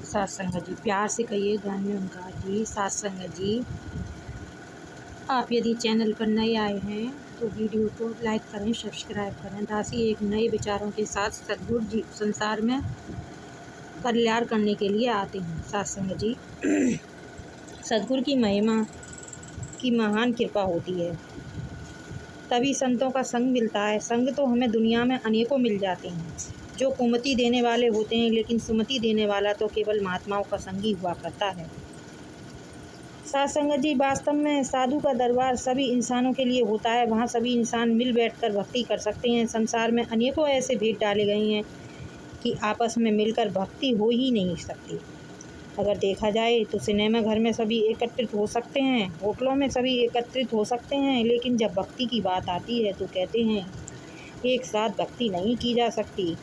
साथ संगत जी, प्यार से कहिए धन्यवाद जी। साथ संगत जी, आप यदि चैनल पर नए आए हैं तो वीडियो को लाइक करें, सब्सक्राइब करें। दासी एक नए विचारों के साथ सद्गुरु जी संसार में कल्याण करने के लिए आते हैं। साथ संगत जी, सद्गुरु की महिमा की महान कृपा होती है, तभी संतों का संग मिलता है। संग तो हमें दुनिया में अनेकों मिल जाते हैं जो कुमति देने वाले होते हैं, लेकिन सुमति देने वाला तो केवल महात्माओं का संग ही हुआ करता है। साथ संगत जी, वास्तव में साधु का दरबार सभी इंसानों के लिए होता है। वहाँ सभी इंसान मिल बैठकर भक्ति कर सकते हैं। संसार में अनेकों ऐसे भेद डाले गए हैं कि आपस में मिलकर भक्ति हो ही नहीं सकती। अगर देखा जाए तो सिनेमा घर में सभी एकत्रित हो सकते हैं, होटलों में सभी एकत्रित हो सकते हैं, लेकिन जब भक्ति की बात आती है तो कहते हैं एक साथ भक्ति नहीं की जा सकती।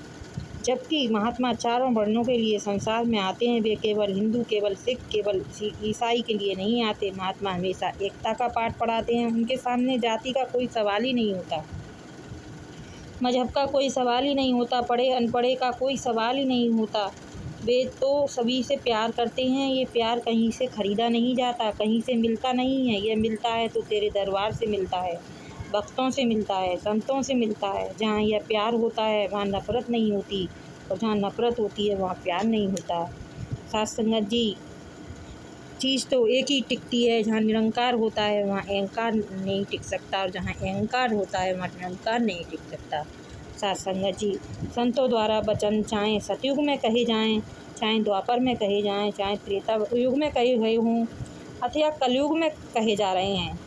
जबकि महात्मा चारों वर्णों के लिए संसार में आते हैं। वे केवल हिंदू, केवल सिख, केवल ईसाई के लिए नहीं आते। महात्मा हमेशा एकता का पाठ पढ़ाते हैं। उनके सामने जाति का कोई सवाल ही नहीं होता, मजहब का कोई सवाल ही नहीं होता, पढ़े अनपढ़े का कोई सवाल ही नहीं होता। वे तो सभी से प्यार करते हैं। ये प्यार कहीं से खरीदा नहीं जाता, कहीं से मिलता नहीं है। यह मिलता है तो तेरे दरबार से मिलता है, भक्तों से मिलता है, संतों से मिलता है। जहाँ यह प्यार होता है वहाँ नफ़रत नहीं होती, और जहाँ नफ़रत होती है वहाँ प्यार नहीं होता। साथ संगत जी, चीज़ तो एक ही टिकती है। जहाँ निरंकार होता है वहाँ अहंकार नहीं टिक सकता, और जहाँ अहंकार होता है वहाँ निरंकार नहीं टिक सकता। साथ संगत जी, संतों द्वारा वचन चाहे सतयुग में कहे जाएं, चाहे द्वापर में कहे जाएं, चाहे त्रेता युग में कहे गए हों अथवा कलयुग में कहे जा रहे हैं,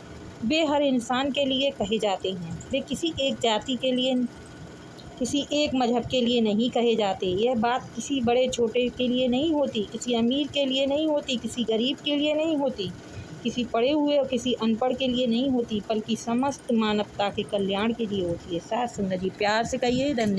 वे हर इंसान के लिए कहे जाते हैं। वे किसी एक जाति के लिए, किसी एक मजहब के लिए नहीं कहे जाते। यह बात किसी बड़े छोटे के लिए नहीं होती, किसी अमीर के लिए नहीं होती, किसी गरीब के लिए नहीं होती, किसी पढ़े हुए और किसी अनपढ़ के लिए नहीं होती, बल्कि समस्त मानवता के कल्याण के लिए होती है। साथ संगत जी, प्यार से कहिए धन्यवाद।